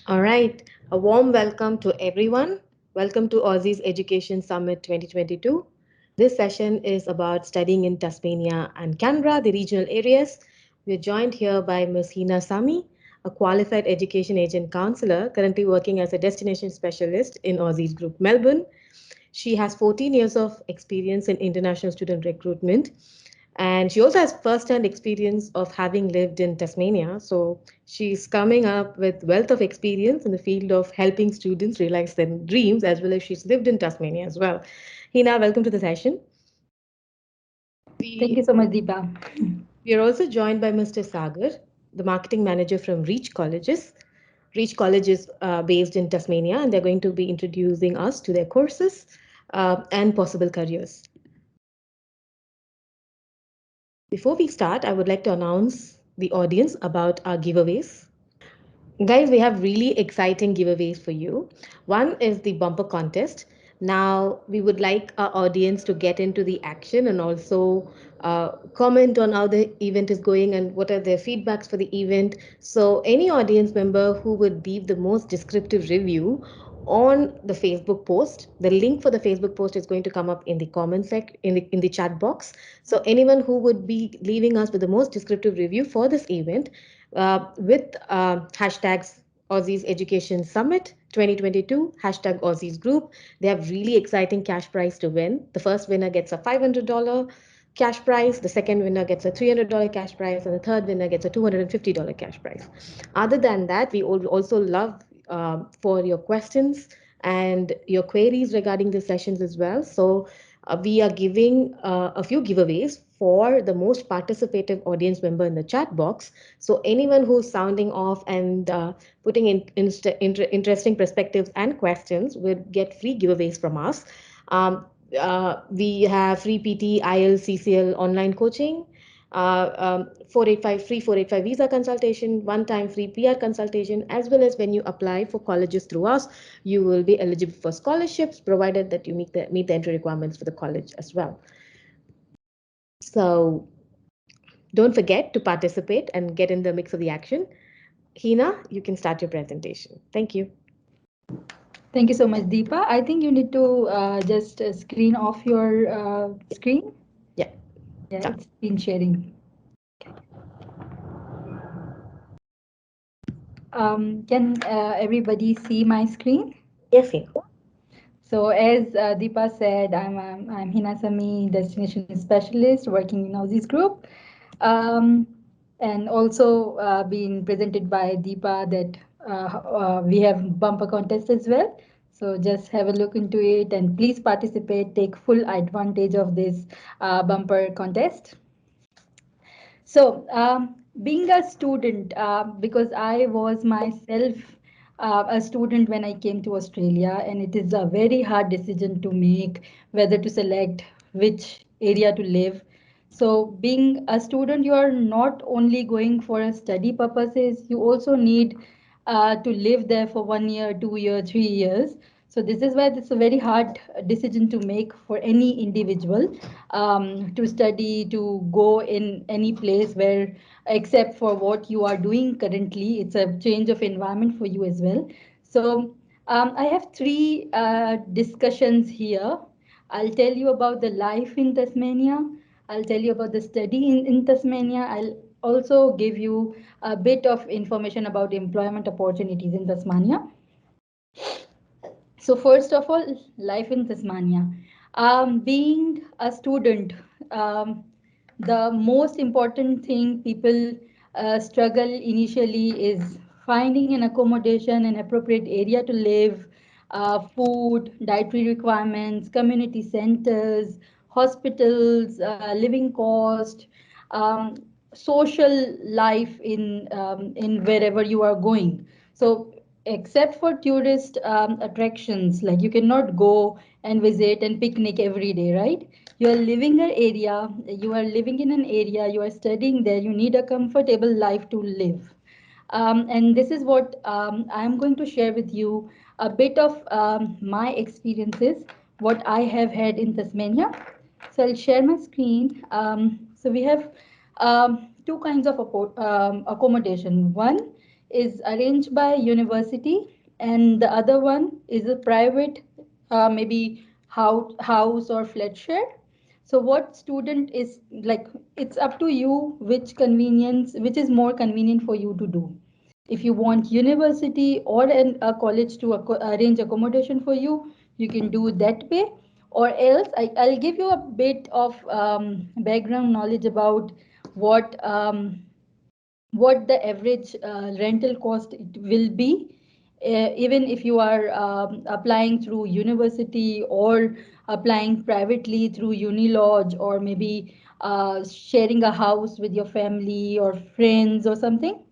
All right, a warm welcome to everyone. Welcome to Aussizz Education Summit 2022. This session is about studying in Tasmania and Canberra, the regional areas. We're joined here by Ms. Hina Sami, a qualified education agent counselor currently working as a destination specialist in Aussizz Group Melbourne. She has 14 years of experience in international student recruitment, and she also has first-hand experience of having lived in Tasmania. So she's coming up with wealth of experience in the field of helping students realize their dreams, as well as she's lived in Tasmania as well. Hina, welcome to the session. Thank We, you so much, Deepa. we are also joined by Mr. Sagar, the marketing manager from Reach Colleges. Reach College is based in Tasmania, and they're going to be introducing us to their courses and possible careers. Before we start, I would like to announce the audience about our giveaways. Guys, we have really exciting giveaways for you. One is the bumper contest. Now, we would like our audience to get into the action and also comment on how the event is going and what are their feedbacks for the event. So, any audience member who would leave the most descriptive review on the Facebook post, the link for the Facebook post is going to come up in the comment in the chat box. So, anyone who would be leaving us with the most descriptive review for this event with hashtags Aussizz Education Summit 2022, hashtag Aussizz Group. They have really exciting cash prize to win. The first winner gets a $500 cash prize, the second winner gets a $300 cash prize, and the third winner gets a $250 cash prize. Other than that, we also love for your questions and your queries regarding the sessions as well. So we are giving a few giveaways for the most participative audience member in the chat box. So anyone who's sounding off and putting in interesting perspectives and questions will get free giveaways from us. Um, we have free PT, IELTS, CCL online coaching, 485 free 485 visa consultation, one time free PR consultation, as well as when you apply for colleges through us, you will be eligible for scholarships provided that you meet the entry requirements for the college as well. So don't forget to participate and get in the mix of the action. Hina, you can start your presentation. Thank you. Thank you so much, Deepa. I think you need to just screen off your screen. Yeah, Yeah, done. it's screen sharing. Can everybody see my screen? Yes, Hina. So as Deepa said, I'm Hina Sami, destination specialist working in Aussizz Group, um, and also being presented by Deepa that we have bumper contest as well. So just have a look into it and please participate. Take full advantage of this bumper contest. So, being a student, because I was myself a student when I came to Australia, and it is a very hard decision to make whether to select which area to live. So, being a student, you are not only going for a study purposes, you also need to live there for 1 year, 2 year, 3 years. So this is why it's a very hard decision to make for any individual to study, to go in any place where, except for what you are doing currently, it's a change of environment for you as well. So I have three discussions here. I'll tell you about the life in Tasmania. I'll tell you about the study in Tasmania. I'll also give you a bit of information about employment opportunities in Tasmania. So first of all, life in Tasmania. Being a student, the most important thing people struggle initially is finding an accommodation, an appropriate area to live, food, dietary requirements, community centers, hospitals, living cost, um, social life in wherever you are going. So except for tourist attractions, like you cannot go and visit and picnic every day, right? You are living an area, you are living in an area, you are studying there, you need a comfortable life to live. And this is what I'm going to share with you a bit of my experiences, what I have had in Tasmania. So I'll share my screen. So we have two kinds of accommodation. One is arranged by university, and the other one is a private, maybe house or flat share. So what student is like, it's up to you which is more convenient for you to do. If you want university or a college to arrange accommodation for you, you can do that way. Or else I'll give you a bit of background knowledge about what what the average rental cost it will be, even if you are applying through university or applying privately through Unilodge, or maybe sharing a house with your family or friends or something.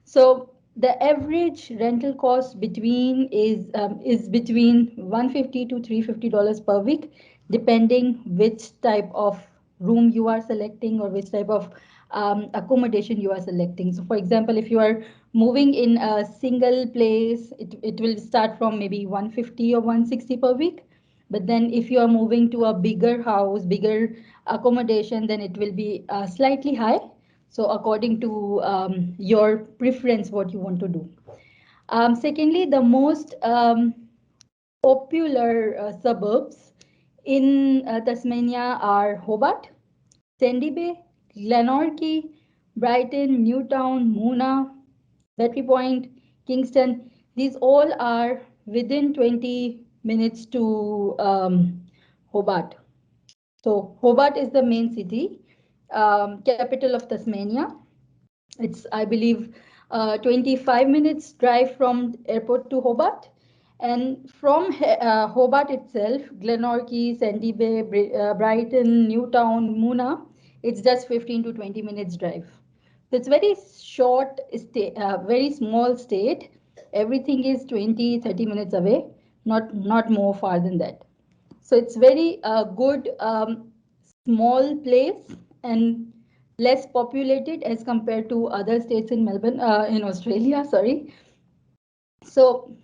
So the average rental cost is between 150 to $350 per week, depending which type of room you are selecting or which type of accommodation you are selecting. So, for example, if you are moving in a single place, it will start from maybe 150 or 160 per week. But then if you are moving to a bigger house, bigger accommodation, then it will be slightly high. So according to your preference, what you want to do. Secondly, the most popular suburbs in Tasmania are Hobart, Sandy Bay, Glenorchy, Brighton, Newtown, Moona, Battery Point, Kingston. These all are within 20 minutes to Hobart. So Hobart is the main city, capital of Tasmania. It's, I believe, 25 minutes drive from airport to Hobart. And from Hobart itself, Glenorchy, Sandy Bay, Brighton, Newtown, Moona, it's just 15 to 20 minutes drive. So it's very short state, very small state. Everything is 20, 30 minutes away, not more far than that. So it's very good, small place and less populated as compared to other states in Melbourne, in Australia. Sorry. So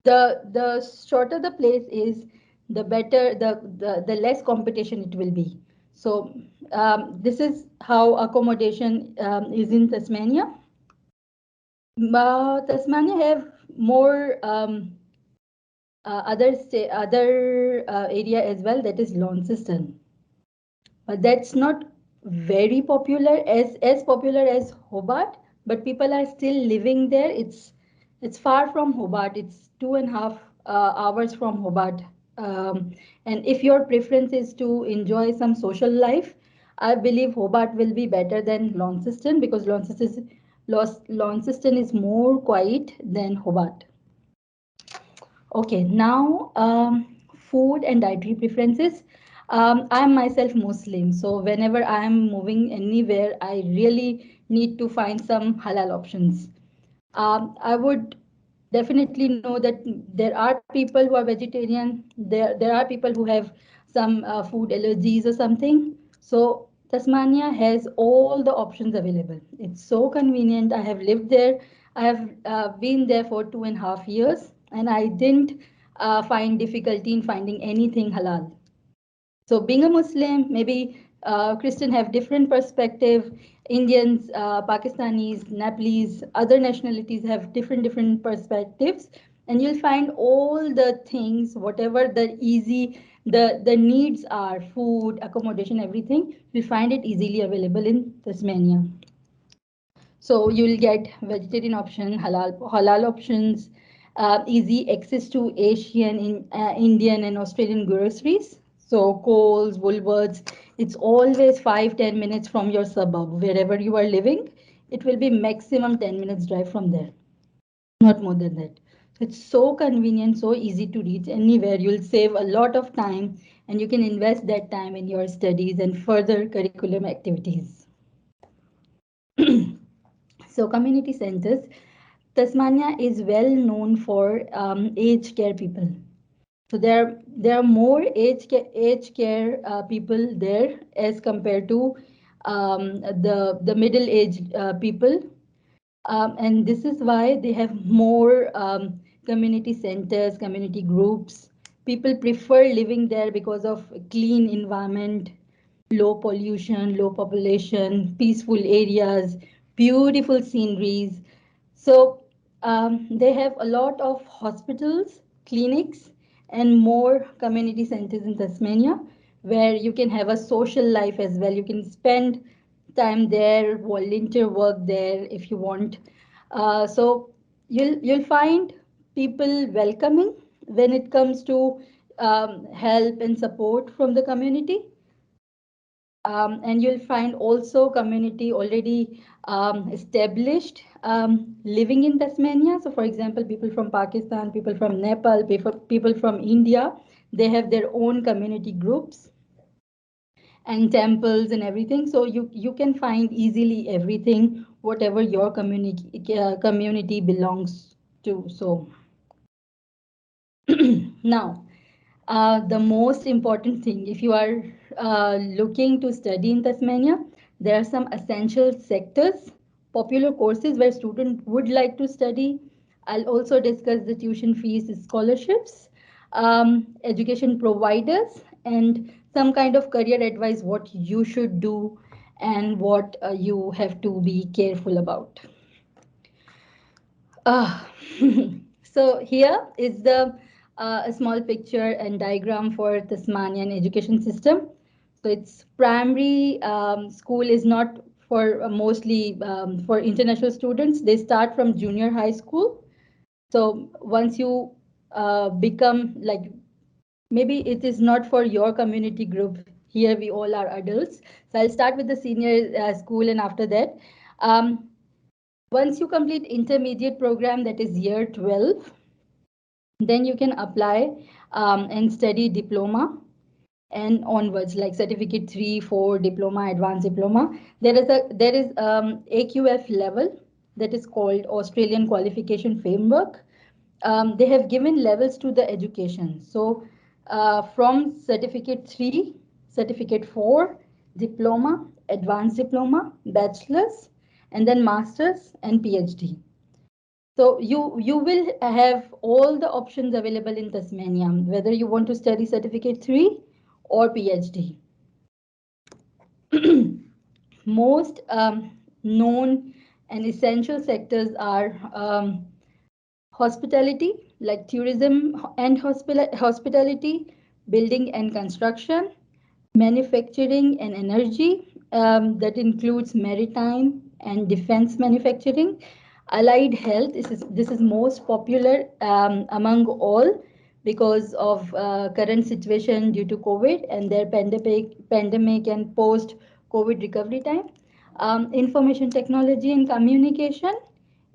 the shorter the place is, the better the less competition it will be. So this is how accommodation is in Tasmania. Tasmania have more other area as well, that is Launceston. That's not very popular, as popular as Hobart, but people are still living there. It's far from Hobart. It's 2.5 hours from Hobart. And if your preference is to enjoy some social life, I believe Hobart will be better than Launceston, because Launceston is more quiet than Hobart. Okay, now food and dietary preferences. I'm myself Muslim, so whenever I'm moving anywhere, I really need to find some halal options. I would definitely know that there are people who are vegetarian. There are people who have some food allergies or something. So Tasmania has all the options available. It's so convenient. I have lived there. I have been there for 2.5 years, and I didn't find difficulty in finding anything halal. So being a Muslim, maybe Christian have different perspective. Indians, Pakistanis, Nepalese, other nationalities have different perspectives, and you'll find all the things, whatever the needs are, food, accommodation, everything. You'll find it easily available in Tasmania. So you'll get vegetarian option, halal options, easy access to Asian, Indian, and Australian groceries. So Coles, Woolworths, it's always 5-10 minutes from your suburb, wherever you are living. It will be maximum 10 minutes drive from there, not more than that. So it's so convenient, so easy to reach anywhere. You'll save a lot of time, and you can invest that time in your studies and further curriculum activities. So community centers, Tasmania is well known for aged care people. So there are more aged care people there as compared to the middle aged people, and this is why they have more community centers, community groups. People prefer living there because of clean environment, low pollution, low population, peaceful areas, beautiful sceneries. So they have a lot of hospitals, clinics, and more community centers in Tasmania where you can have a social life as well. You can spend time there, volunteer work there if you want. So you'll find people welcoming when it comes to help and support from the community. And you'll find also community already established living in Tasmania. So for example, people from Pakistan, people from Nepal, people from India, they have their own community groups and temples and everything. So you can find easily everything, whatever your community belongs to. So now, the most important thing, if you are looking to study in Tasmania, there are some essential sectors, popular courses where students would like to study. I'll also discuss the tuition fees, scholarships, education providers, and some kind of career advice, what you should do and what you have to be careful about. Ah, so here is the a small picture and diagram for Tasmanian education system. So it's primary school is not for mostly for international students. They start from junior high school. So once you become like, maybe it is not for your community group. Here we all are adults. So I'll start with the senior school, and after that, um, once you complete intermediate program, that is year 12, then you can apply and study diploma and onwards, like certificate 3, 4, diploma, advanced diploma. There is AQF level that is called Australian Qualification Framework. They have given levels to the education. So from certificate 3, certificate 4, diploma, advanced diploma, bachelor's, and then master's and PhD. So you will have all the options available in Tasmania, whether you want to study certificate 3 or PhD. Most known and essential sectors are hospitality, like tourism and hospitality, building and construction, manufacturing and energy, that includes maritime and defense manufacturing. Allied health, this is most popular among all because of current situation due to COVID and their pandemic and post COVID recovery time. Information technology and communication,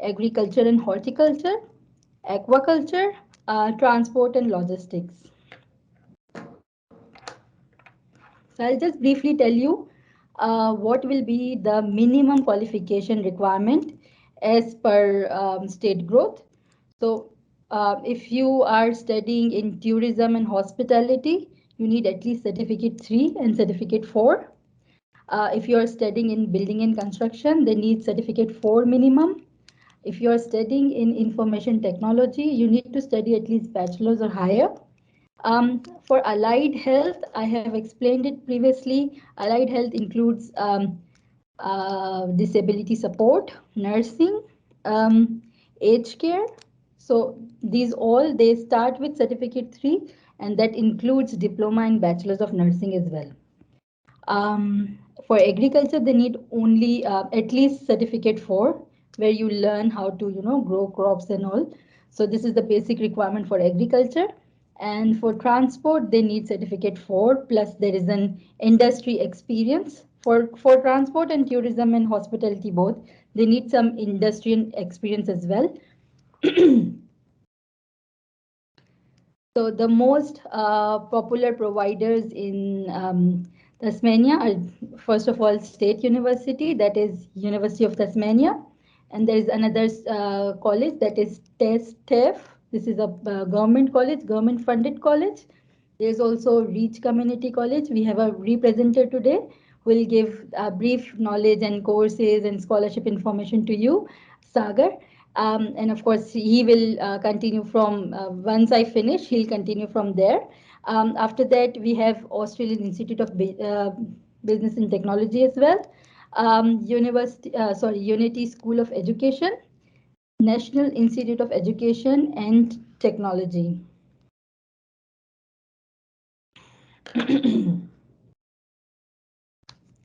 agriculture and horticulture, aquaculture, transport and logistics. So I'll just briefly tell you what will be the minimum qualification requirement as per state growth. So if you are studying in tourism and hospitality, you need at least certificate 3 and certificate 4. If you are studying in building and construction, they need certificate 4 minimum. If you are studying in information technology, you need to study at least bachelor's or higher. For allied health, I have explained it previously. Allied health includes disability support, nursing, aged care. So these all, they start with certificate 3, and that includes diploma and bachelor's of nursing as well. For agriculture, they need only at least certificate 4, where you learn how to grow crops and all. So this is the basic requirement for agriculture. And for transport, they need certificate 4, plus there is an industry experience. For transport and tourism and hospitality both, they need some industry experience as well. So the most popular providers in Tasmania are, first of all, State University, that is University of Tasmania. And there is another college, that is TEF. This is a government college, government funded college. There's also Reach Community College. We have a representative today who will give brief knowledge and courses and scholarship information to you, Sagar. And of course, he will continue from once I finish, he'll continue from there. After that, we have Australian Institute of Business and Technology as well. Unity School of Education, National Institute of Education and Technology.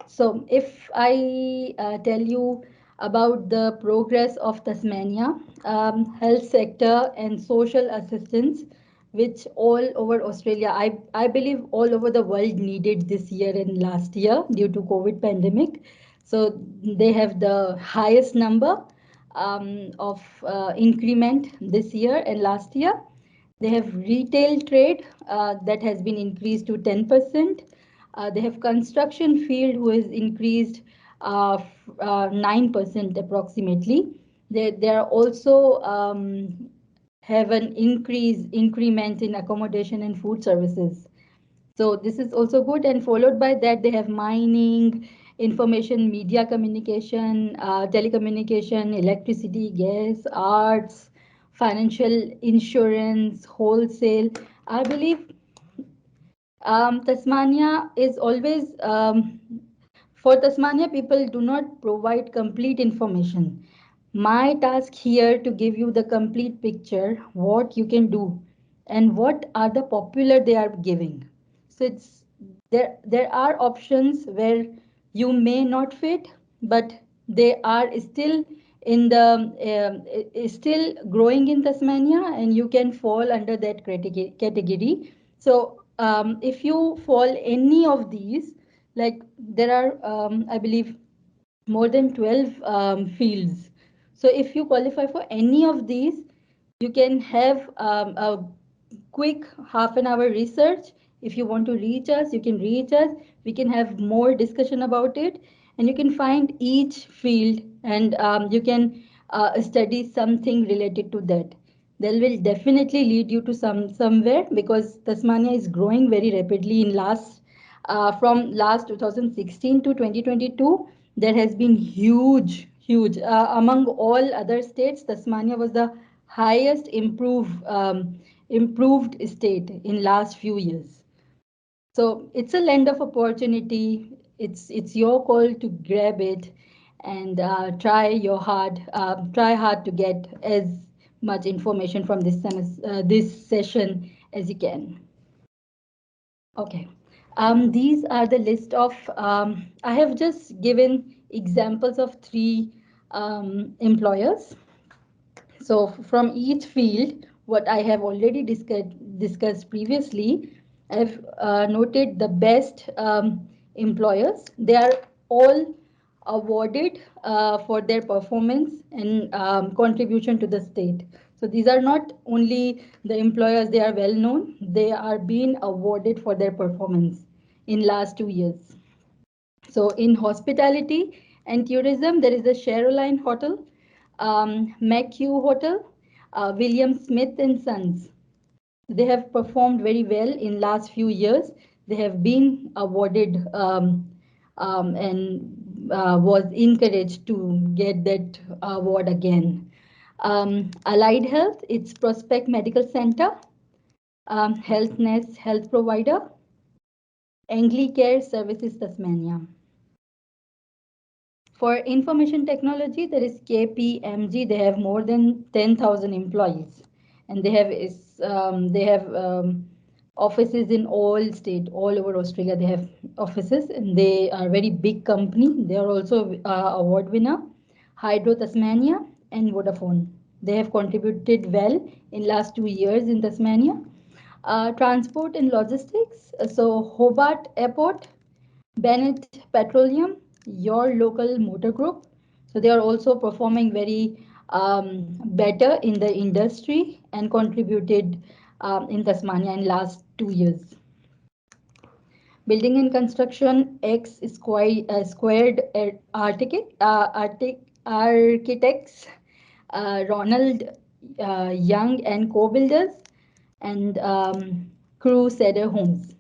So, if I tell you about the progress of Tasmania, health sector and social assistance, which all over Australia, I believe all over the world needed this year and last year due to COVID pandemic. So they have the highest number of increment this year and last year. They have retail trade that has been increased to 10%. They have construction field who has increased 9% approximately. They are also have an increment in accommodation and food services. So this is also good, and followed by that they have mining, information, media communication, telecommunication, electricity, gas, arts, financial, insurance, wholesale. I believe Tasmania is always for Tasmania, people do not provide complete information. My task here to give you the complete picture, what you can do, and what are the popular they are giving. So it's there are options where you may not fit, but they are still in the still growing in Tasmania, and you can fall under that category. So if you fall any of these, like there are I believe more than 12 fields. So if you qualify for any of these, you can have a quick half an hour research. If you want to reach us, you can reach us. We can have more discussion about it, and you can find each field, and you can study something related to that. That will definitely lead you to somewhere, because Tasmania is growing very rapidly in last from last 2016 to 2022. There has been huge among all other states. Tasmania was the highest improved state in last few years. So it's a land of opportunity. It's your call to grab it, and try hard to get as much information from this session as you can. Okay. These are the list of, I have just given examples of three employers. So from each field, what I have already discussed previously, I've noted the best employers. They are all awarded for their performance and contribution to the state. So these are not only the employers, they are well known, they are being awarded for their performance in last 2 years. So in hospitality and tourism, there is the Caroline Hotel, 𝐬𝐞𝐬𝐢 Hotel, William Smith and Sons. They have performed very well in last few years. They have been awarded and was encouraged to get that award again. Allied Health, it's Prospect Medical Center, HealthNest Health Provider, 𝐬𝐤𝐿 Services Tasmania. For information technology, there is 𝐘𝐝𝐼𝐻. They have more than 10,000 employees, and they have offices in all state, all over Australia. They have offices, and they are a very big company. They are also award winner. Hydro Tasmania and Vodafone. They have contributed well in last 2 years in Tasmania. Transport and logistics. So Hobart Airport, Bennett Petroleum, your local motor group. So they are also performing very better in the industry and contributed in Tasmania in last 2 years. Building and construction, squared architects, Ronald Young and co-builders, and Crusader Homes.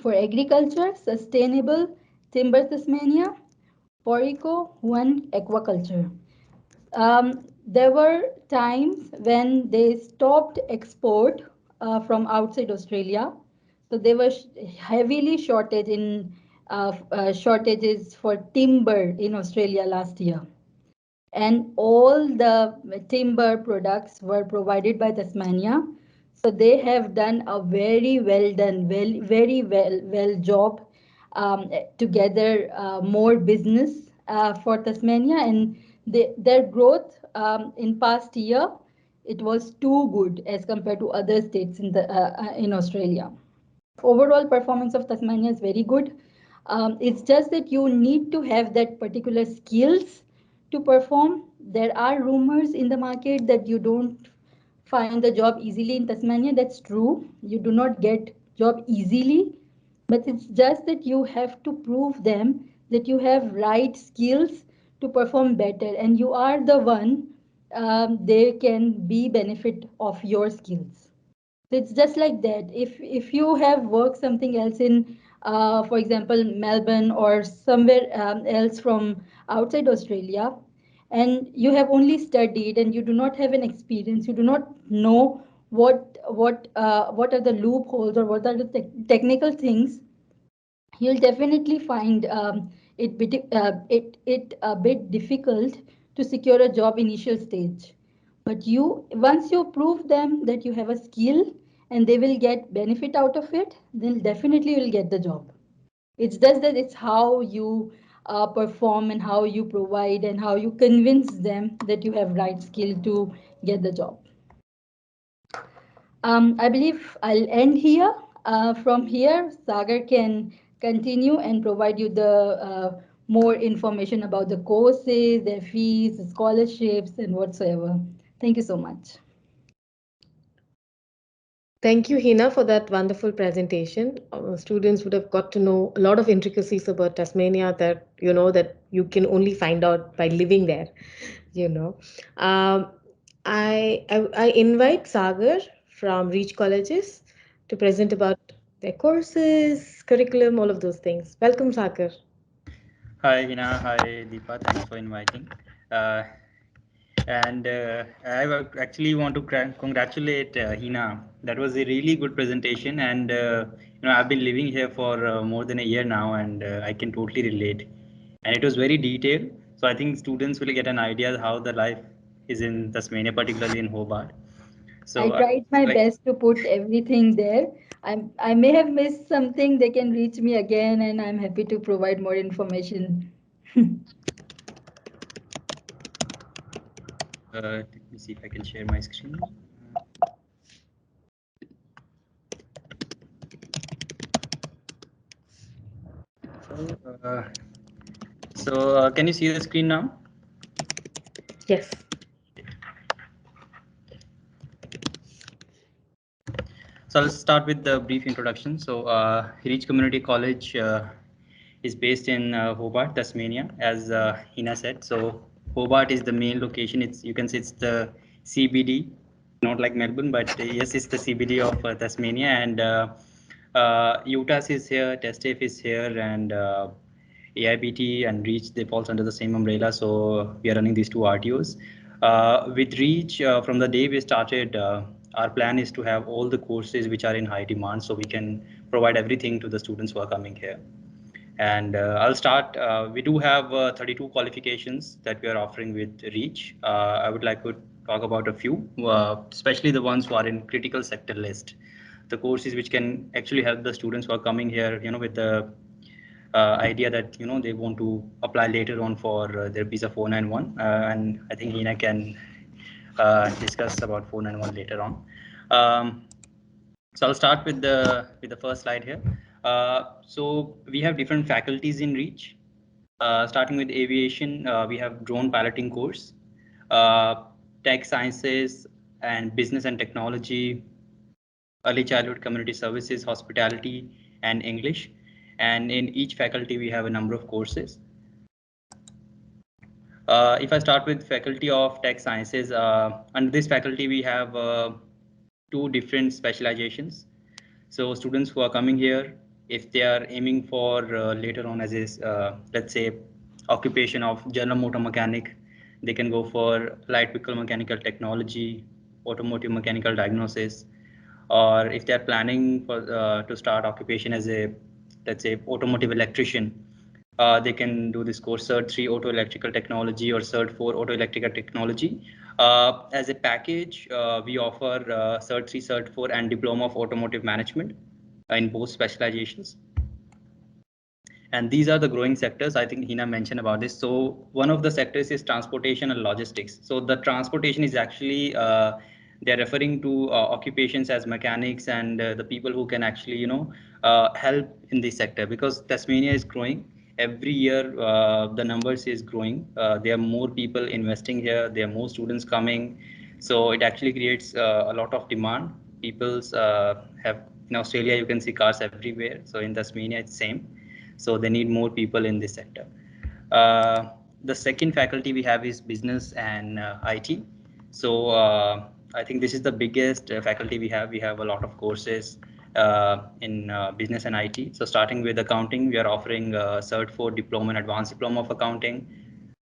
For agriculture, sustainable timber Tasmania, Porico One Aquaculture. There were times when they stopped export from outside Australia, so they were heavily shortages for timber in Australia last year. and all the timber products were provided by Tasmania. So they have done a very well done, very well job to gather more business for Tasmania, and their growth in past year, it was too good as compared to other states in Australia. Overall performance of Tasmania is very good. It's just that you need to have that particular skills to perform. There are rumors in the market that you don't find the job easily in Tasmania. That's true. You do not get job easily, but it's just that you have to prove them that you have right skills to perform better, and you are the one they can be benefit of your skills. So it's just like that. If you have worked something else in, for example, Melbourne or somewhere else from outside Australia, and you have only studied and you do not have an experience, you do not know what are the loopholes or what are the technical things, you'll definitely find it a bit difficult to secure a job initial stage. But you once you prove them that you have a skill and they will get benefit out of it, then definitely you'll get the job. It's just that it's how you perform and how you provide and how you convince them that you have right skill to get the job. I believe I'll end here. From here, Sagar can continue and provide you the more information about the courses, their fees, the scholarships, and whatsoever. Thank you so much. Thank you, Hina, for that wonderful presentation. Students would have got to know a lot of intricacies about Tasmania that that you can only find out by living there. You know, um, I invite Sagar from Reach Colleges to present about their courses, curriculum, all of those things. Welcome, Sagar. Hi Hina, hi Deepa, thanks for inviting. Uh, and actually want to congratulate Hina. That was a really good presentation, and I've been living here for more than a year now, and I can totally relate. And it was very detailed, so I think students will get an idea how the life is in Tasmania, particularly in Hobart. I So I tried my like best to put everything there. I may have missed something. They can reach me again, and I'm happy to provide more information. let me see if I can share my screen. Uh, can you see the screen now? Yes. So I'll start with the brief introduction. So Reach Community College is based in Hobart, Tasmania, as Hina said. So Hobart is the main location. You can say it's the CBD, not like Melbourne, but yes, it's the CBD of Tasmania. And UTAS is here, TestAF is here, and AIBT and Reach, they falls under the same umbrella. So we are running these two RTOs. With Reach, from the day we started, our plan is to have all the courses which are in high demand, so we can provide everything to the students who are coming here. And I'll start. We do have 32 qualifications that we are offering with Reach. I would like to talk about a few, especially the ones who are in critical sector list. The courses which can actually help the students who are coming here, with the idea that they want to apply later on for their visa 491, and I think Hina can discuss about 491 later on. So I'll start with the first slide here. So we have different faculties in Reach. Starting with aviation, we have drone piloting course, uh, tech sciences and business and technology, early childhood community services, hospitality, and English. And in each faculty, we have a number of courses. If I start with faculty of tech sciences, under this faculty, we have two different specializations. So students who are coming here, if they are aiming for later on as is, let's say, occupation of general motor mechanic, they can go for light vehicle mechanical technology, automotive mechanical diagnosis, or if they are planning for to start occupation as a, let's say, automotive electrician, They can do this course Cert 3 Auto Electrical Technology or Cert 4 Auto Electrical Technology. As a package, we offer Cert 3, Cert 4, and Diploma of Automotive Management in both specializations. And these are the growing sectors. I think Hina mentioned about this. So one of the sectors is transportation and logistics. So the transportation is actually they're referring to occupations as mechanics and the people who can actually help in this sector, because Tasmania is growing every year. The numbers is growing. There are more people investing here. There are more students coming. So it actually creates a lot of demand. People's have in Australia you can see cars everywhere. So in Tasmania it's same. So they need more people in this sector. The second faculty we have is business and IT. So I think this is the biggest faculty we have. We have a lot of courses in business and IT. So starting with accounting, we are offering Cert 4 Diploma and Advanced Diploma of Accounting,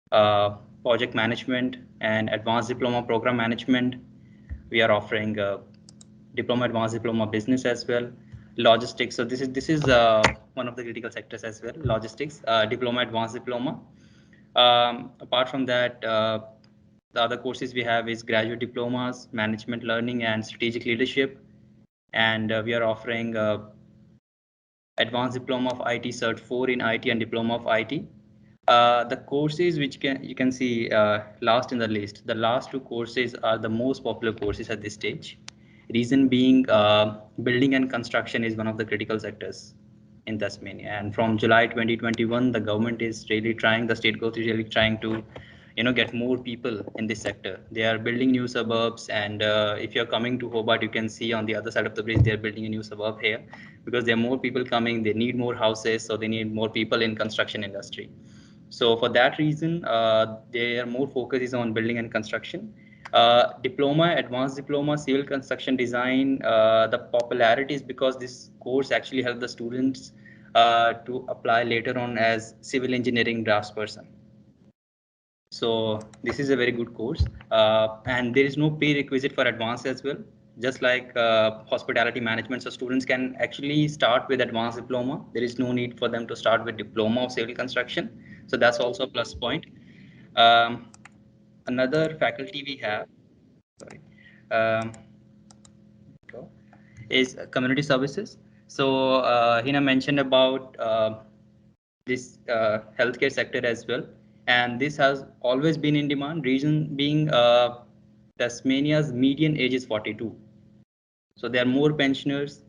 Project Management and Advanced Diploma Program Management. We are offering Diploma, Advanced Diploma Business as well. Logistics. So this is one of the critical sectors as well. Logistics, Diploma, Advanced Diploma. Apart from that, the other courses we have is graduate diplomas, management learning, and strategic leadership. And we are offering Advanced Diploma of IT Cert 4 in IT and Diploma of IT. The courses which you can see last in the list, the last two courses are the most popular courses at this stage. Reason being, building and construction is one of the critical sectors in Tasmania. And from July 2021, the government is really trying, the state government is really trying to, get more people in this sector. They are building new suburbs, and if you're coming to Hobart, you can see on the other side of the bridge, they're building a new suburb here because there are more people coming. They need more houses, so they need more people in construction industry. So for that reason, their more focus is on building and construction. Diploma, advanced diploma, civil construction design. The popularity is because this course actually helps the students to apply later on as civil engineering draftsperson. So this is a very good course, and there is no prerequisite for advanced as well. Just like hospitality management, so students can actually start with advanced diploma. There is no need for them to start with diploma of civil construction. So that's also a plus point. Um, Another faculty we have, sorry, um, is community services. So Hina mentioned about this healthcare sector as well, and this has always been in demand. Reason being, Tasmania's median age is 42, so there are more pensioners,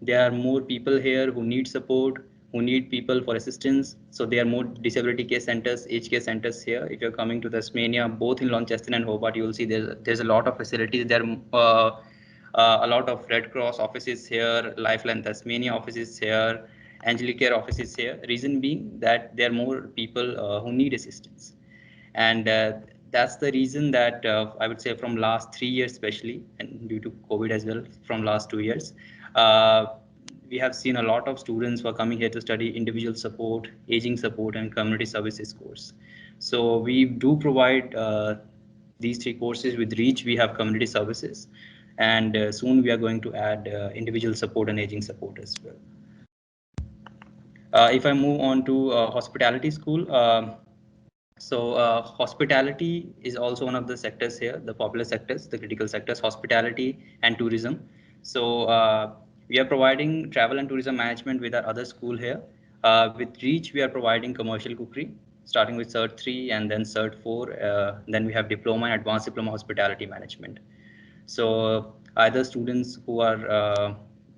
there are more people here who need support, who need people for assistance. So there are more disability care centers, aged care centers here. If you're coming to Tasmania, both in Launceston and Hobart, you will see there's a lot of facilities. There are a lot of Red Cross offices here, Lifeline Tasmania offices here, Anglicare offices here. Reason being that there are more people who need assistance. And that's the reason that I would say from last 3 years especially, and due to COVID as well, from last 2 years, uh, we have seen a lot of students who are coming here to study individual support, aging support, and community services course. So we do provide these three courses. With Reach we have community services, and soon we are going to add individual support and aging support as well. If I move on to hospitality school, so hospitality is also one of the sectors here, the popular sectors, the critical sectors, hospitality and tourism. So we are providing travel and tourism management with our other school here. With Reach, we are providing commercial cookery, starting with Cert 3 and then Cert 4. Then we have diploma and advanced diploma hospitality management. So either students who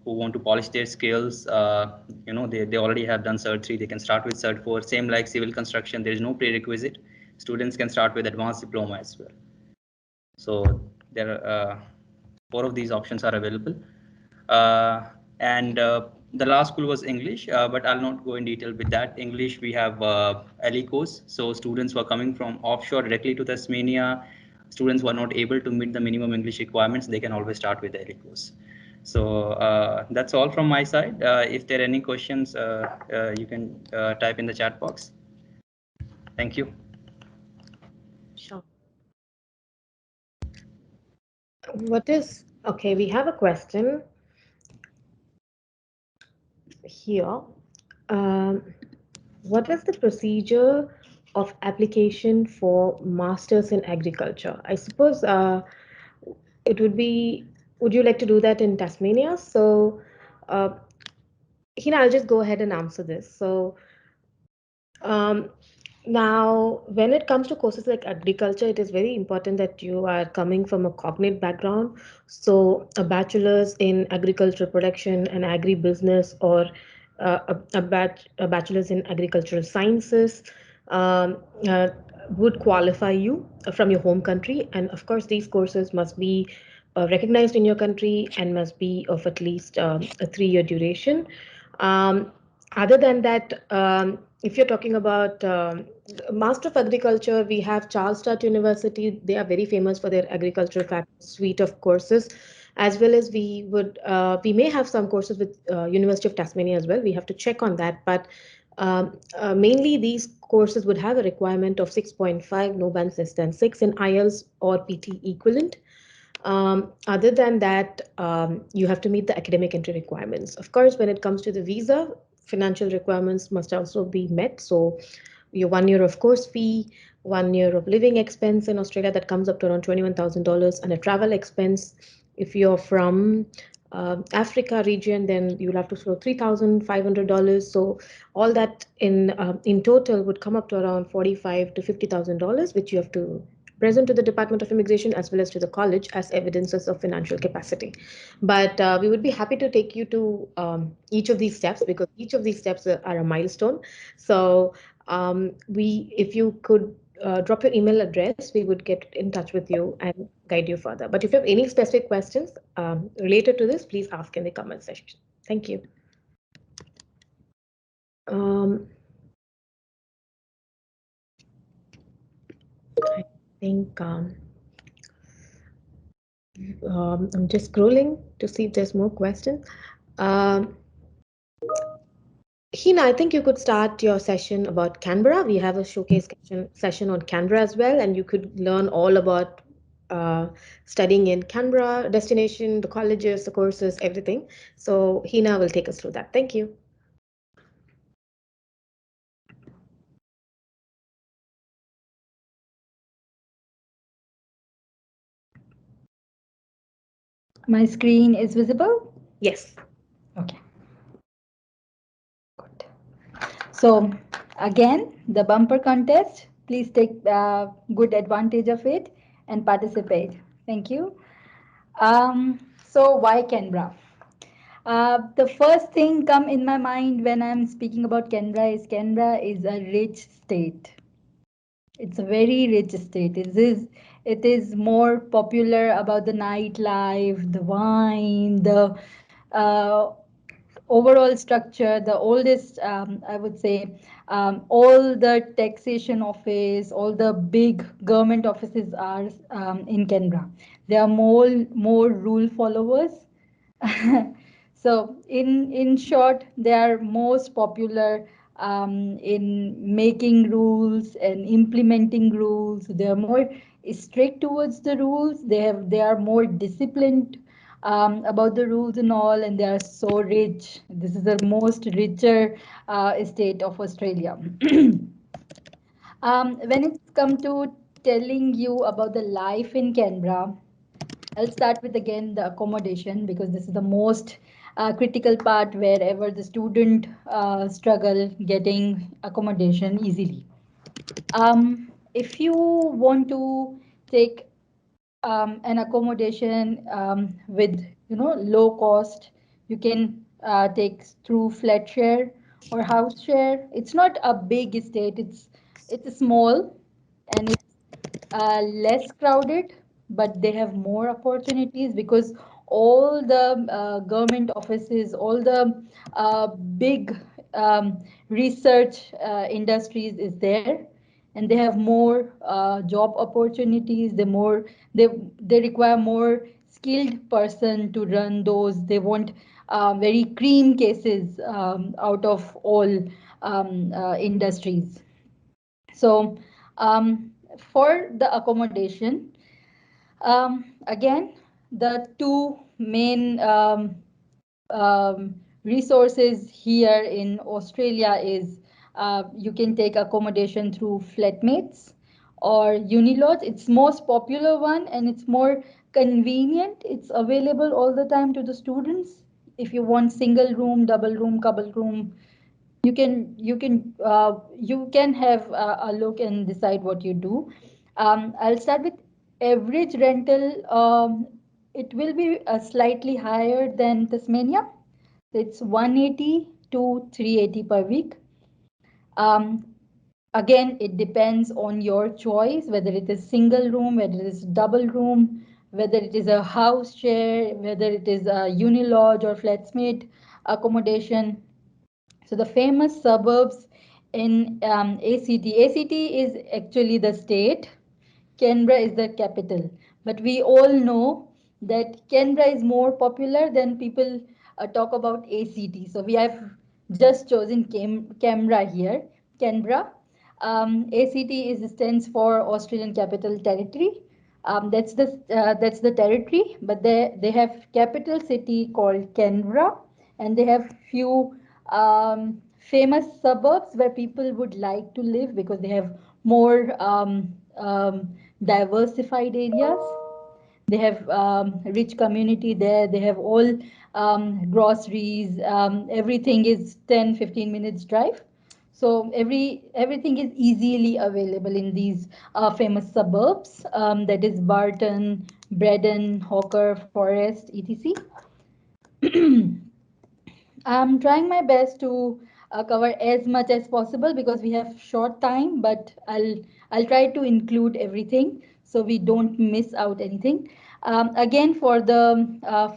want to polish their skills, they already have done Cert 3, they can start with Cert 4. Same like civil construction, there is no prerequisite. Students can start with advanced diploma as well. So there are four of these options are available. And the last school was English, but I'll not go in detail with that. English, we have 𝐬𝐸𝐿. So students who are coming from offshore directly to Tasmania, students who are not able to meet the minimum English requirements, they can always start with the 𝐬𝐸𝐿. So that's all from my side. If there are any questions, you can type in the chat box. Thank you. Sure. Okay, we have a question here. what is the procedure of application for Masters in Agriculture? I suppose it would be, would you like to do that in Tasmania? So, uh, Hina, I'll just go ahead and answer this. So, um, now, when it comes to courses like agriculture, it is very important that you are coming from a cognate background. So, a bachelor's in agriculture production and agribusiness, or a bachelor's in agricultural sciences um, uh, would qualify you from your home country. And of course, these courses must be recognized in your country and must be of at least a 3 year duration. Um, Other than that, if you're talking about Master of Agriculture, we have Charles Sturt University. They are very famous for their agricultural suite of courses, as well as we may have some courses with University of Tasmania as well. We have to check on that, but mainly these courses would have a requirement of 6.5, no bands less than 6 in IELTS or PT equivalent. Other than that, you have to meet the academic entry requirements. Of course, when it comes to the visa, financial requirements must also be met. So, your 1 year of course fee, 1 year of living expense in Australia that comes up to around $21,000, and a travel expense. If you're from Africa region, then you'll have to throw $3,500. So all that in total would come up to around 45 to $50,000, which you have to present to the Department of Immigration as well as to the college as evidences of financial capacity. But we would be happy to take you to each of these steps, because each of these steps are a milestone. So if you could drop your email address, we would get in touch with you and guide you further. But if you have any specific questions related to this, please ask in the comment section. Thank you. Um, I think I'm just scrolling to see if there's more questions. Um, Hina, I think you could start your session about Canberra. We have a showcase session on Canberra as well, and you could learn all about uh, studying in Canberra, destination, the colleges, the courses, everything. So Hina will take us through that. Thank you. My screen is visible? Yes. Okay, good. So again, the bumper contest, please take good advantage of it and participate. Thank you. So why Canberra? The first thing come in my mind when I'm speaking about Canberra is a rich state. It's a very rich state. It is more popular about the nightlife, the wine, the uh, overall structure, the oldest, I would say, all the taxation office, all the big government offices are in Canberra. There are more rule followers. So in short, they are most popular in making rules and implementing rules. They are more strict towards the rules. They are more disciplined about the rules and all, and they are so rich. This is the most richer state of Australia. When it's come to telling you about the life in Canberra, I'll start with again the accommodation, because this is the most critical part wherever the student struggle getting accommodation easily. If you want to take an accommodation with low cost, you can take through flat share or house share. It's not a big estate. It's small, and it's less crowded, but they have more opportunities because all the government offices, all the big research industries is there, and they have more job opportunities. They require more skilled person to run those. They want very cream cases out of all industries. So for the accommodation, again, the two main resources here in Australia is You can take accommodation through flatmates or unilodge. It's most popular one and it's more convenient. It's available all the time to the students. If you want single room, double room, couple room, you can have a look and decide what you do. I'll start with average rental. It will be slightly higher than Tasmania. It's 180 to 380 per week. Um, Again, it depends on your choice, whether it is single room, whether it is double room, whether it is a house share, whether it is a unilodge or flatmate accommodation. So the famous suburbs in ACT is actually the state. Canberra is the capital. But we all know that Canberra is more popular than people talk about ACT. So we have just chosen Canberra here. Canberra. ACT stands for Australian Capital Territory. That's the territory, but they have capital city called Canberra, and they have few famous suburbs where people would like to live because they have more diversified areas. They have rich community there. They have all groceries. Everything is 10-15 minutes drive. So everything is easily available in these famous suburbs. That is Barton, Braddon, Hawker, Forest, etc. I'm trying my best to cover as much as possible because we have short time, but I'll try to include everything so we don't miss out anything. Again, for the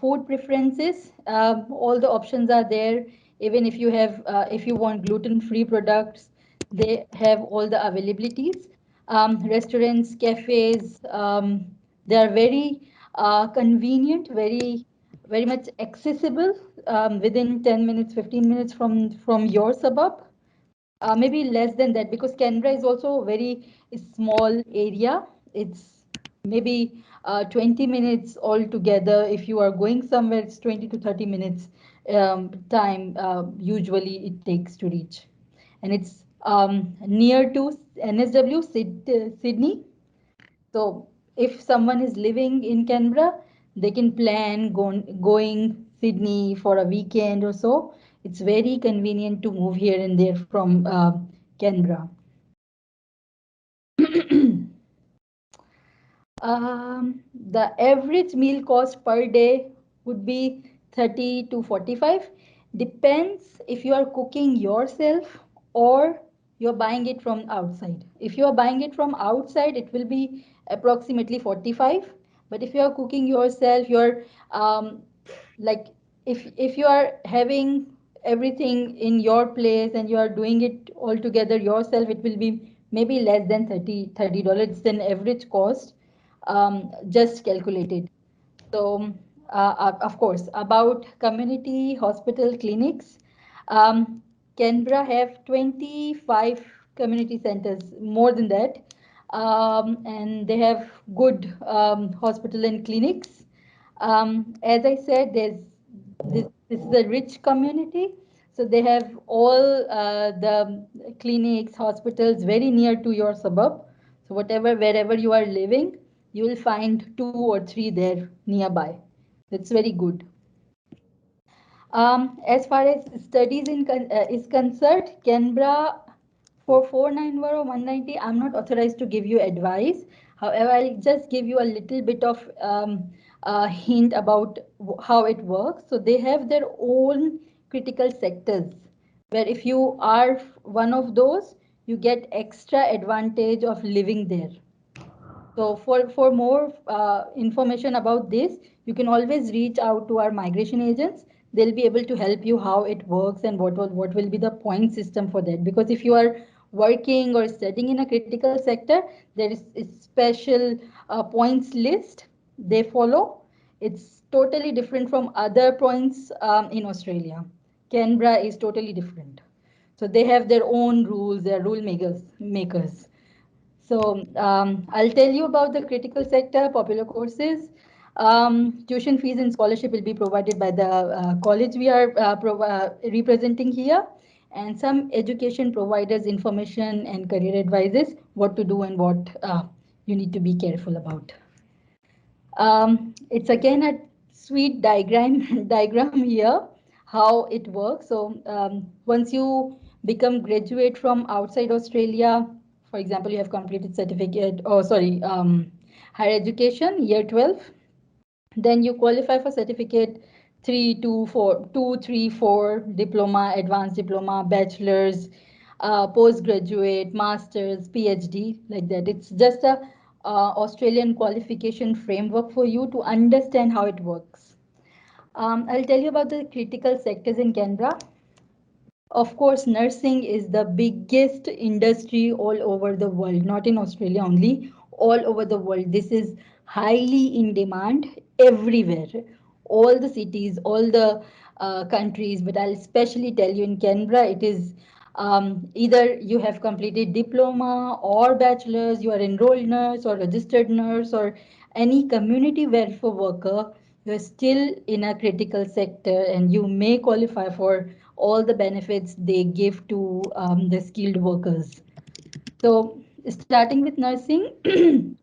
food preferences, all the options are there. Even if you want gluten-free products, they have all the availabilities. Restaurants, cafes, they are very convenient, very much accessible, within 10 minutes, 15 minutes from your suburb. Maybe less than that because Canberra is also a very small area. It's maybe 20 minutes altogether. If you are going somewhere, it's 20 to 30 minutes time usually it takes to reach. And it's near to NSW, Sydney. So if someone is living in Canberra, they can plan going Sydney for a weekend or so. It's very convenient to move here and there from Canberra. The average meal cost per day would be 30 to 45. Depends if you are cooking yourself or you're buying it from outside. If you are buying it from outside, it will be approximately 45. But if you are cooking yourself, you're like if you are having everything in your place and you are doing it all together yourself, it will be maybe less than $30. It's an average cost, just calculated. So, of course, about community hospital clinics, Canberra have 25 community centers, more than that, and they have good hospital and clinics. As I said, this is a rich community, so they have all the clinics, hospitals very near to your suburb. So wherever you are living, you will find 2 or 3 there nearby. That's very good. As far as studies is concerned, Canberra for 490 or 190, I'm not authorized to give you advice. However, I'll just give you a little bit of hint about how it works. So they have their own critical sectors, where if you are one of those, you get extra advantage of living there. So for more information about this, you can always reach out to our migration agents. They'll be able to help you how it works and what will be the point system for that. Because if you are working or studying in a critical sector, there is a special points list they follow. It's totally different from other points in Australia. Canberra is totally different. So they have their own rules, their rule makers. So I'll tell you about the critical sector popular courses. Tuition fees and scholarship will be provided by the college we are representing here. and some education providers information and career advices what to do and what you need to be careful about. It's again a sweet diagram diagram here how it works. So once you become graduate from outside Australia, for example, you have completed certificate, or sorry, higher education, year 12, then you qualify for certificate 3, 2, 4, 2, 3, 4, diploma, advanced diploma, bachelor's, postgraduate, master's, PhD, like that. It's just a Australian qualification framework for you to understand how it works. I'll tell you about the critical sectors in Canberra. Of course, nursing is the biggest industry all over the world, not in Australia only, all over the world. This is highly in demand everywhere, all the cities, all the countries. But I'll especially tell you in Canberra, it is either you have completed diploma or bachelor's, you are enrolled nurse or registered nurse or any community welfare worker, you're still in a critical sector and you may qualify for all the benefits they give to the skilled workers. So, starting with nursing,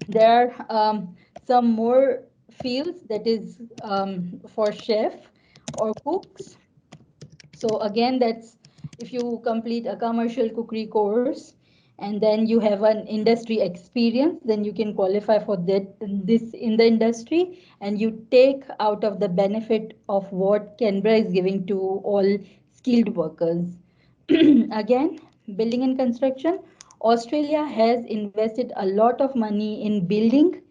there are some more fields that is for chef or cooks. So again, that's if you complete a commercial cookery course and then you have an industry experience, then you can qualify for that this in the industry and you take out of the benefit of what Canberra is giving to all skilled workers. Again, building and construction. Australia has invested a lot of money in building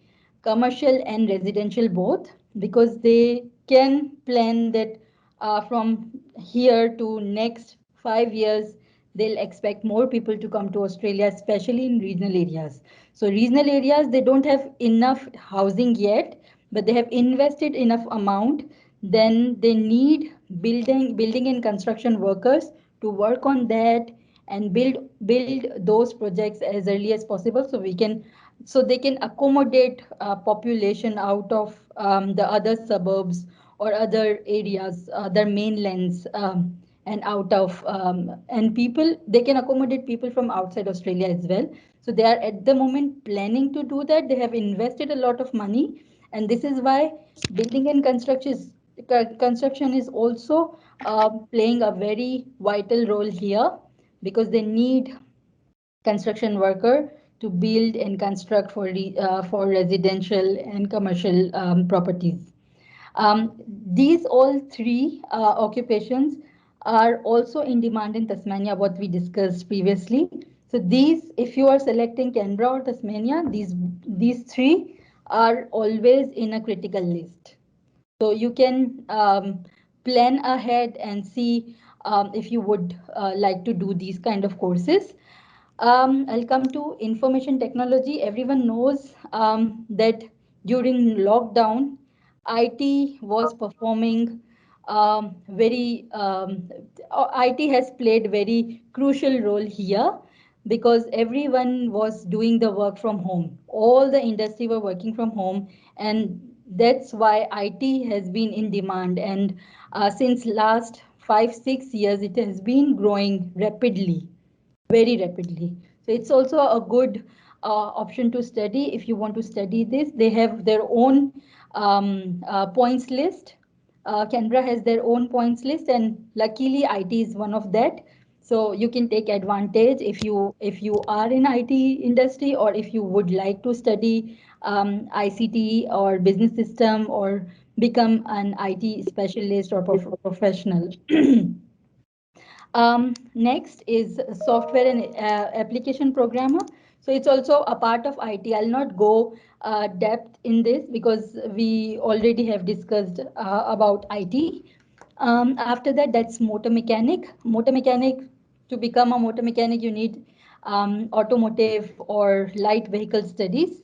commercial and residential both because they can plan that from here to next 5 years they'll expect more people to come to Australia, especially in regional areas. So regional areas, they don't have enough housing yet, but they have invested enough amount, then they need building and construction workers to work on that and build those projects as early as possible so we can so they can accommodate population out of the other suburbs or other areas, other mainlands, and out of and people, they can accommodate people from outside Australia as well. So they are at the moment planning to do that. They have invested a lot of money, and this is why building and construction is also playing a very vital role here because they need construction worker to build and construct for residential and commercial properties. These all three occupations are also in demand in Tasmania, what we discussed previously. So these, if you are selecting Canberra or Tasmania, these three are always in a critical list. So you can plan ahead and see if you would like to do these kind of courses. I'll come to information technology. Everyone knows that during lockdown, IT was performing IT has played very crucial role here because everyone was doing the work from home. All the industry were working from home, and that's why IT has been in demand. And since last 5 6 years, it has been growing rapidly, very rapidly. So it's also a good option to study if you want to study this. They have their own points list. Canberra has their own points list, and luckily IT is one of that. So you can take advantage if you are in IT industry or if you would like to study ICT or business system or become an IT specialist or professional. Next is software and application programmer. So it's also a part of IT. I'll not go depth in this because we already have discussed about IT. After that, that's motor mechanic. Motor mechanic, to become a motor mechanic, you need automotive or light vehicle studies.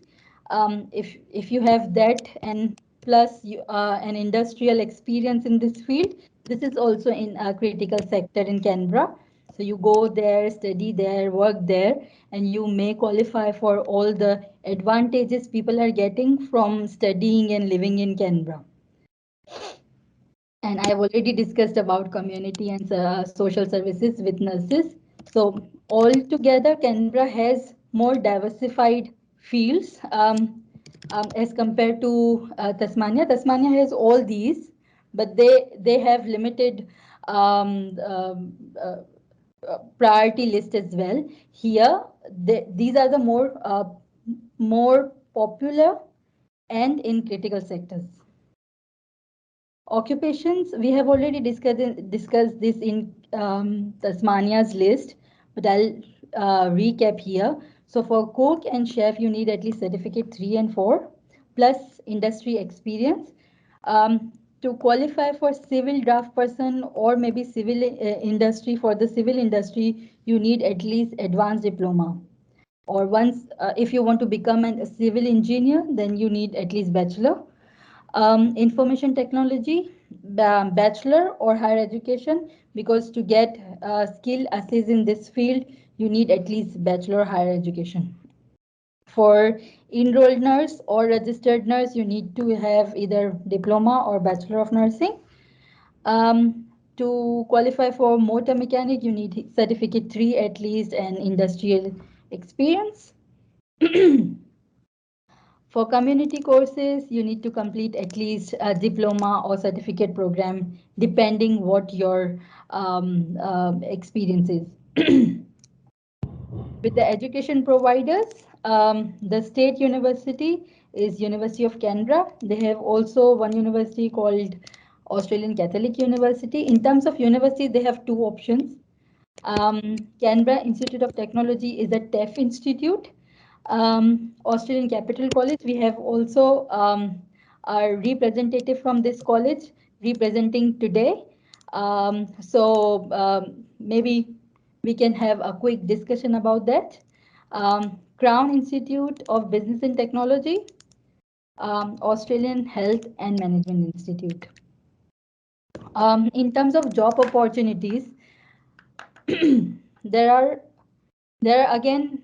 If you have that and plus an industrial experience in this field, this is also in a critical sector in Canberra. So you go there, study there, work there, and you may qualify for all the advantages people are getting from studying and living in Canberra. And I have already discussed about community and social services with nurses. So altogether, Canberra has more diversified fields as compared to Tasmania. Tasmania has all these, but they have limited um, um, uh, priority list as well. Here, these are the more popular and in critical sectors. Occupations, we have already discussed this in Tasmania's list, but I'll recap here. So for cook and chef, you need at least certificate 3 and 4, plus industry experience. To qualify for civil draft person or maybe civil industry, for the civil industry, you need at least advanced diploma. Or once, if you want to become a civil engineer, then you need at least bachelor. Information technology, bachelor or higher education, because to get skill assess in this field, you need at least bachelor or higher education. For enrolled nurse or registered nurse, you need to have either diploma or bachelor of nursing. To qualify for motor mechanic, you need certificate 3 at least and industrial experience. For community courses, you need to complete at least a diploma or certificate program, depending what your experience is. With the education providers, the state university is University of Canberra. They have also one university called Australian Catholic University. In terms of university, they have two options. Canberra Institute of Technology is a TEF institute. Australian Capital College, we have also a representative from this college representing today. Maybe we can have a quick discussion about that. Crown Institute of Business and Technology, Australian Health and Management Institute. In terms of job opportunities, there are again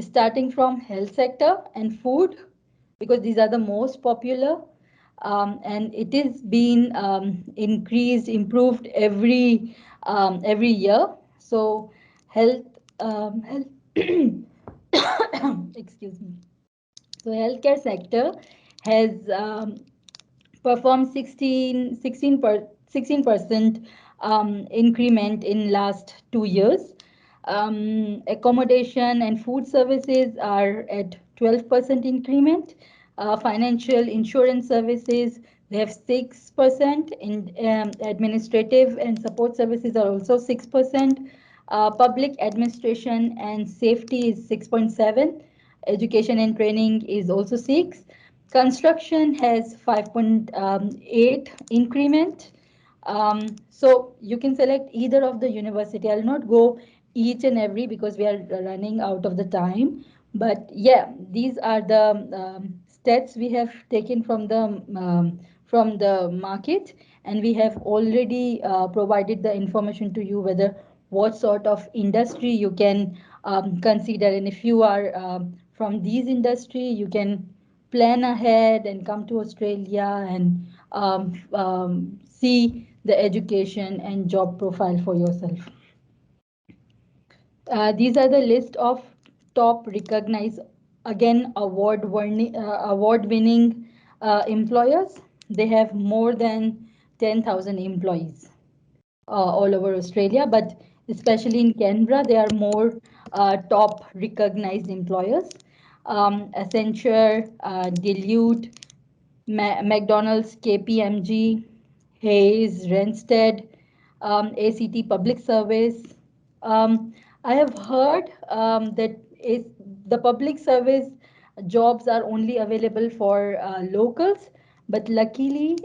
starting from health sector and food, because these are the most popular, and it is being increased, improved every year. So health, health excuse me. So healthcare sector has performed 16% increment in last 2 years. Accommodation and food services are at 12% increment. Financial insurance services, they have 6%. In administrative and support services are also 6%. Public administration and safety is 6.7. Education and training is also 6. Construction has 5.8 increment. So you can select either of the university. I'll not go each and every because we are running out of the time. But yeah, these are the stats we have taken from the market, and we have already provided the information to you whether what sort of industry you can consider, and if you are from these industry, you can plan ahead and come to Australia and see the education and job profile for yourself. These are the list of top recognized, again, award winning employers. They have more than 10,000 employees all over Australia, but especially in Canberra, they are more top recognized employers. Accenture, Deloitte, McDonald's, KPMG, Hayes, Randstad, ACT Public Service. I have heard that the public service jobs are only available for locals, but luckily,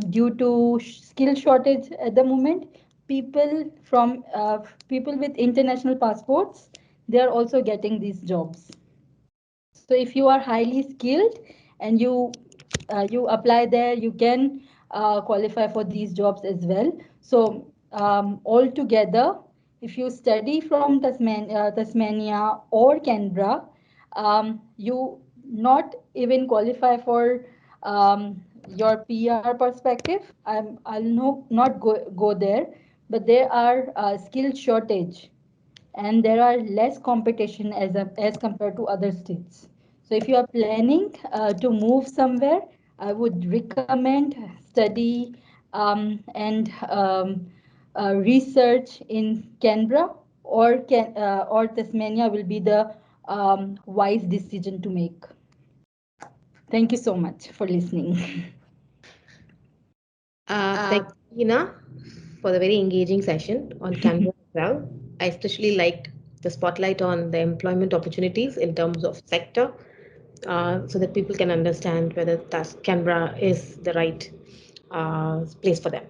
due to skill shortage at the moment, people with international passports, they are also getting these jobs. So if you are highly skilled and you apply there, you can qualify for these jobs as well. So altogether, if you study from Tasmania or Canberra, you not even qualify for your PR perspective, I'll not go there, but there are skill shortage and there are less competition as compared to other states. So if you are planning to move somewhere, I would recommend study and research in Canberra or Tasmania will be the wise decision to make. Thank you so much for listening. Thank you, Hina, for the very engaging session on Canva as well. I especially liked the spotlight on the employment opportunities in terms of sector, so that people can understand whether Canberra is the right place for them.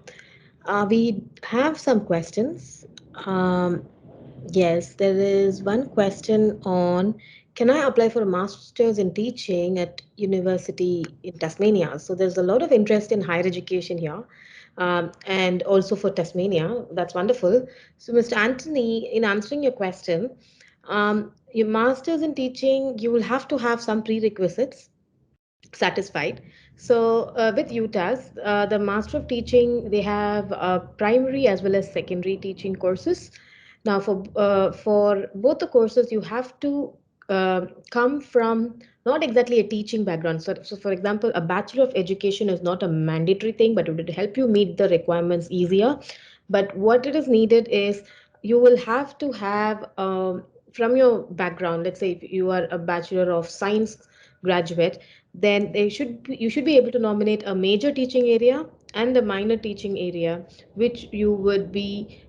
We have some questions. Um, Yes, there is one question on, can I apply for a master's in teaching at university in Tasmania? So there's a lot of interest in higher education here, and also for Tasmania. That's wonderful. So, Mr. Anthony, in answering your question, your master's in teaching, you will have to have some prerequisites satisfied. So with UTAS, the Master of Teaching, they have primary as well as secondary teaching courses. Now, for both the courses, you have to come from not exactly a teaching background. So, for example, a Bachelor of Education is not a mandatory thing, but it would help you meet the requirements easier. But what it is needed is you will have to have from your background. Let's say if you are a Bachelor of Science graduate, then you should be able to nominate a major teaching area and a minor teaching area which you would be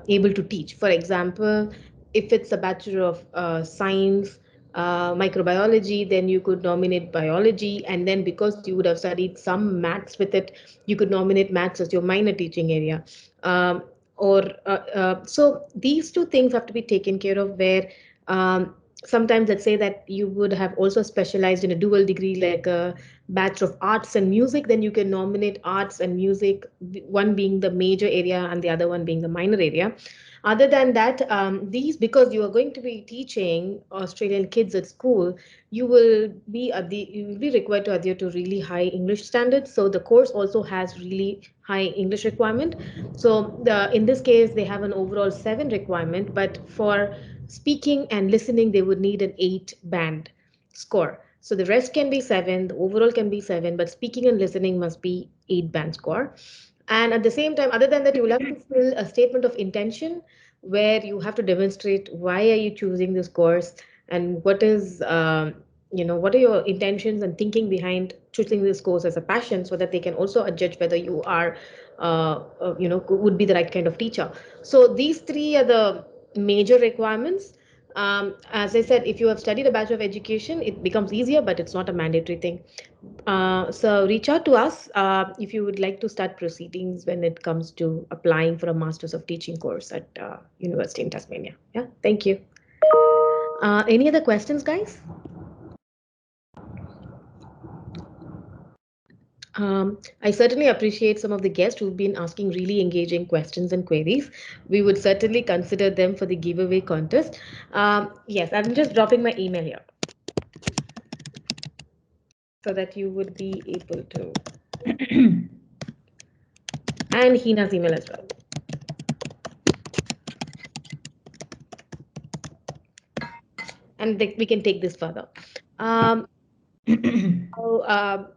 able to teach. For example, if it's a Bachelor of Science, microbiology, then you could nominate biology, and then because you would have studied some maths with it, you could nominate maths as your minor teaching area. um, so these two things have to be taken care of, where sometimes let's say that you would have also specialized in a dual degree like a Bachelor of Arts and Music, then you can nominate arts and music, one being the major area and the other one being the minor area. Other than that, these, because you are going to be teaching Australian kids at school, you will be required to adhere to really high English standards. So the course also has really high English requirement. So in this case, they have an overall 7 requirement, but for speaking and listening, they would need an 8 band score. So the rest can be 7, the overall can be 7, but speaking and listening must be 8 band score. And at the same time, other than that, you will have to fill a statement of intention where you have to demonstrate why are you choosing this course, and what are your intentions and thinking behind choosing this course as a passion, so that they can also judge whether you are would be the right kind of teacher. So these three are the major requirements. As I said, if you have studied a Bachelor of Education, it becomes easier, but it's not a mandatory thing. So reach out to us if you would like to start proceedings when it comes to applying for a Masters of Teaching course at University in Tasmania. Yeah, thank you. Any other questions, guys? I certainly appreciate some of the guests who've been asking really engaging questions and queries. We would certainly consider them for the giveaway contest. Yes, I'm just dropping my email here so that you would be able to, and Hina's email as well. And we can take this further. Um, so,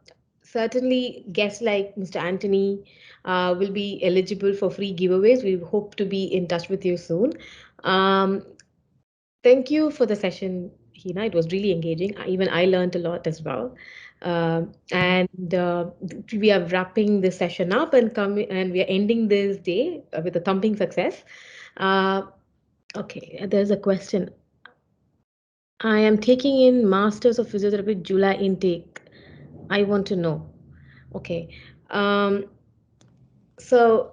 certainly, guests like Mr. Anthony will be eligible for free giveaways. We hope to be in touch with you soon. Um, Thank you for the session, Hina. It was really engaging. Even I learned a lot as well. And we are wrapping this session up and we are ending this day with a thumping success. Uh, okay, there's a question. I am taking in Masters of Physiotherapy July intake. I want to know. Okay. Um, so,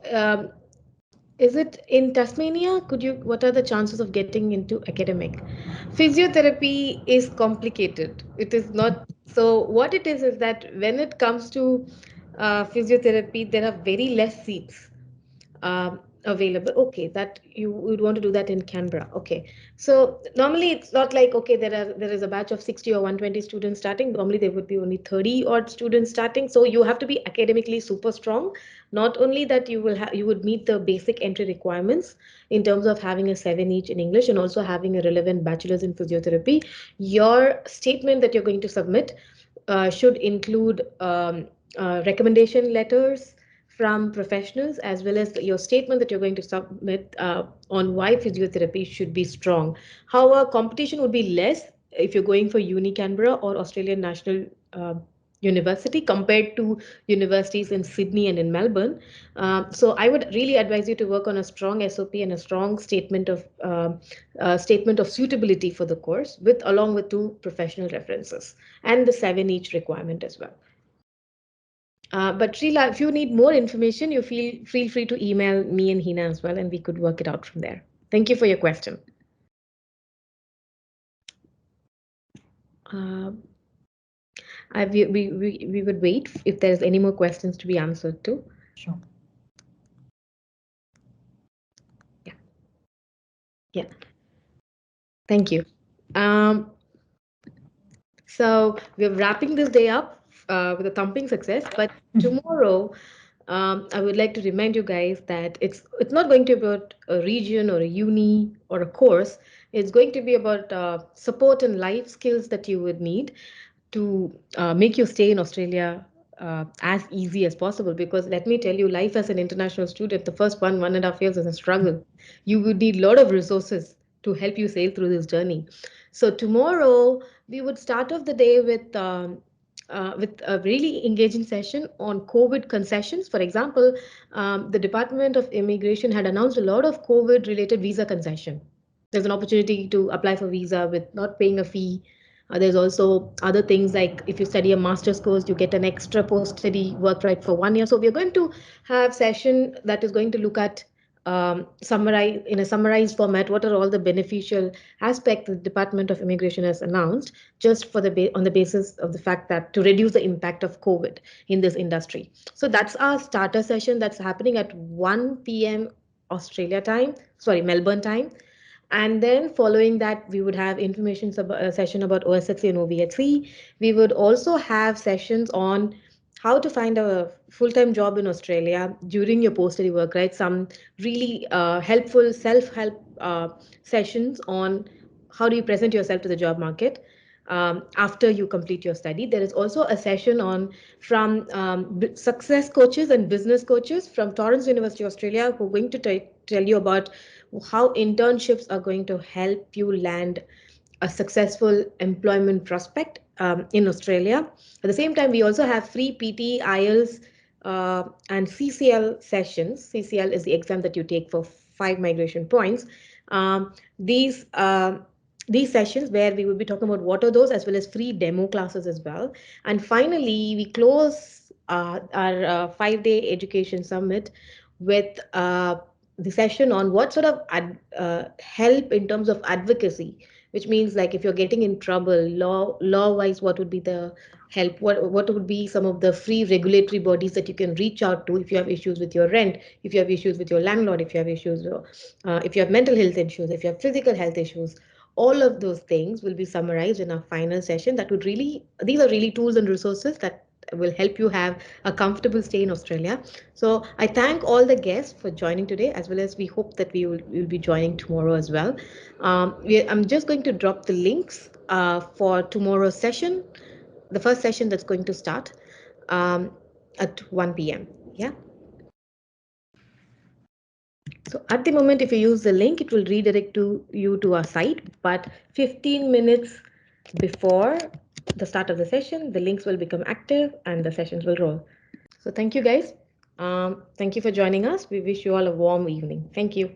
is it in Tasmania? What are the chances of getting into academic? Physiotherapy is complicated. It is not. So, what it is that when it comes to physiotherapy, there are very less seats. available. Okay, that you would want to do that in Canberra. Okay, so normally it's not like, okay, there is a batch of 60 or 120 students starting. Normally there would be only 30 odd students starting. So you have to be academically super strong. Not only that, you would meet the basic entry requirements in terms of having a 7 each in English and also having a relevant bachelor's in physiotherapy. Your statement that you're going to submit should include recommendation letters from professionals, as well as your statement that you're going to submit on why physiotherapy should be strong. However, competition would be less if you're going for Uni Canberra or Australian National University compared to universities in Sydney and in Melbourne. So I would really advise you to work on a strong SOP and a strong statement of suitability for the course, with along with 2 professional references and the 7 each requirement as well. But Sheila, if you need more information, you feel free to email me and Hina as well, and we could work it out from there. Thank you for your question. Uh, we would wait if there's any more questions to be answered too. Sure. Yeah. Yeah. Thank you. So we're wrapping this day up with a thumping success. But tomorrow, I would like to remind you guys that it's not going to be about a region or a uni or a course. It's going to be about support and life skills that you would need to make your stay in Australia as easy as possible. Because let me tell you, life as an international student, the first 1.5 years is a struggle. You would need a lot of resources to help you sail through this journey. So tomorrow we would start off the day with a really engaging session on COVID concessions. For example, the Department of Immigration had announced a lot of COVID-related visa concession. There's an opportunity to apply for visa with not paying a fee. There's also other things like if you study a master's course, you get an extra post-study work right for 1 year. So we're going to have session that is going to look at summarize in a summarized format what are all the beneficial aspects the Department of Immigration has announced, just for on the basis of the fact that to reduce the impact of COVID in this industry. So that's our starter session that's happening at 1 p.m. Australia time, sorry, Melbourne time. And then following that, we would have information session about OSHC and OVHC. We would also have sessions on how to find a full-time job in Australia during your post-study work, right? Some really helpful self-help sessions on how do you present yourself to the job market after you complete your study. There is also a session on from success coaches and business coaches from Torrens University, Australia, who are going to tell you about how internships are going to help you land a successful employment prospect in Australia. At the same time, we also have free PT, IELTS, and CCL sessions. CCL is the exam that you take for 5 migration points. Um, these uh, these sessions where we will be talking about what are those, as well as free demo classes as well. And finally, we close our 5-day education summit with the session on what sort of help in terms of advocacy, which means like if you're getting in trouble law wise, what would be the help, what would be some of the free regulatory bodies that you can reach out to if you have issues with your rent, if you have issues with your landlord, if you have issues if you have mental health issues, if you have physical health issues. All of those things will be summarized in our final session. That would really, these are really tools and resources that will help you have a comfortable stay in Australia. So I thank all the guests for joining today, as well as we hope that we will be joining tomorrow as well. I'm just going to drop the links for tomorrow's session, the first session that's going to start um, at 1 p.m. Yeah. So at the moment, if you use the link, it will redirect you to our site. But 15 minutes before the start of the session, the links will become active and the sessions will roll. So thank you guys. Thank you for joining us. We wish you all a warm evening. Thank you.